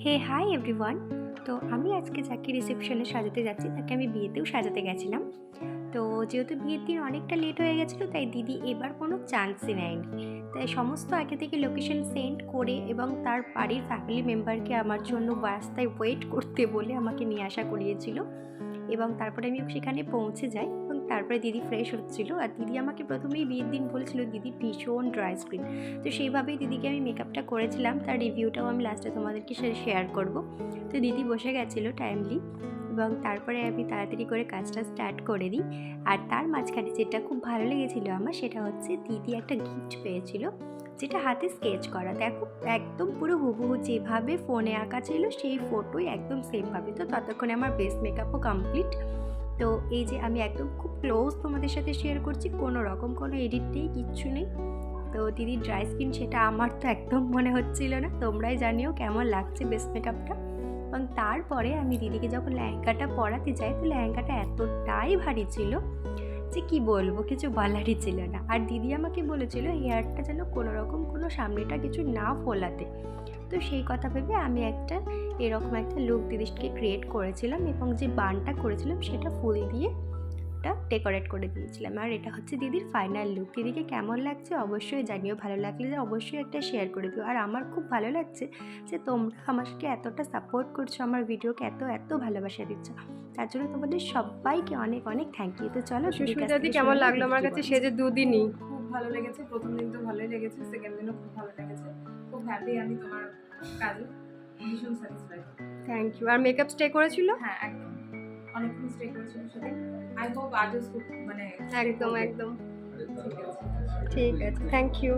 হে hi everyone. তো আমি আজকে যাকে রিসেপশনে সাজাতে যাচ্ছি তাকে আমি বিয়েতেও সাজাতে গেছিলাম। তো যেহেতু বিয়ের দিন অনেকটা লেট হয়ে গেছিলো তাই দিদি এবার কোনো চান্সই নেয়নি। তাই সমস্ত আগে থেকে লোকেশন সেন্ড করে এবং তার বাড়ির ফ্যামিলি মেম্বারকে আমার জন্য রাস্তায় ওয়েট করতে বলে আমাকে নিয়ে আসা করিয়েছিল। এবং তারপরে আমি সেখানে পৌঁছে যাই এবং তারপরে দিদি ফ্রেশ হচ্ছিল। আর দিদি আমাকে প্রথমেই বিয়ের দিন বলেছিল দিদি ভীষণ ড্রাই স্কিন। তো সেইভাবেই দিদিকে আমি মেকআপটা করেছিলাম, তার রিভিউটাও আমি লাস্টে তোমাদেরকে শেয়ার করব। তো দিদি বসে গেছিলো টাইমলি এবং তারপরে আমি তাড়াতাড়ি করে কাজটা স্টার্ট করে দিই। আর তার মাঝখানে যেটা খুব ভালো লেগেছিলো আমার সেটা হচ্ছে দিদি একটা গিফট পেয়েছিল, যেটা হাতে স্কেচ করা। দেখো একদম পুরো হুবহু যেভাবে ফোনে আঁকা ছিল সেই ফটোই একদম সেমভাবে। তো ততক্ষণে আমার বেস মেকআপও কমপ্লিট। তো এই যে আমি একদম খুব ক্লোজ তোমাদের সাথে শেয়ার করছি, কোনো রকম কোনো এডিট নেই, কিচ্ছু নেই। তো দিদির ড্রাই স্কিন সেটা আমার তো একদম মনে হচ্ছিল না। তোমরাই জানিও কেমন লাগছে বেস মেকআপটা। এবং তারপরে আমি দিদিকে যখন লেহেঙ্গাটা পরাতে যাই তো লেহেঙ্গাটা এতটাই ভারী ছিল যে কি বলবো, কিছু বলারই ছিল না। আর দিদি আমাকে বলেছিল হেয়ারটা যেন কোনো রকম কোনো সামনেটা কিছু না ফোলাতে। তো সেই কথা ভেবে আমি এরকম একটা লুক দিদিকে ক্রিয়েট করেছিলাম এবং যে বানটা করেছিলাম সেটা ফুল দিয়ে ওটা ডেকোরেট করে দিয়েছিলাম। আর এটা হচ্ছে দিদির ফাইনাল লুক। দিদিকে কেমন লাগছে অবশ্যই জানিও, ভালো লাগলে যে অবশ্যই একটা শেয়ার করে দিও। আর আমার খুব ভালো লাগছে যে তোমরা আমাকে এতটা সাপোর্ট করছো, আমার ভিডিওকে এত এত ভালোবাসা দিচ্ছ, তার জন্য তোমাদের সবাইকে অনেক অনেক থ্যাংক ইউ। তো চলো সুস্মিতা দি কেমন লাগলো আমার কাছে সেজে দুদিনই? খুব ভালো লেগেছে, প্রথম দিন তো ভালোই লেগেছে, সেকেন্ড দিনও খুব ভালো লেগেছে। খুব হ্যাপি আমি তোমার কাজে, ভীষণ স্যাটিসফাইড। Thank you. আর মেকআপ স্টে করেছিল? হ্যাঁ একদম, অনেকক্ষণ স্টে করেছিল সাথে। আই হোপ আজও মানে একদম একদম ঠিক আছে। ঠিক আছে, থ্যাংক ইউ।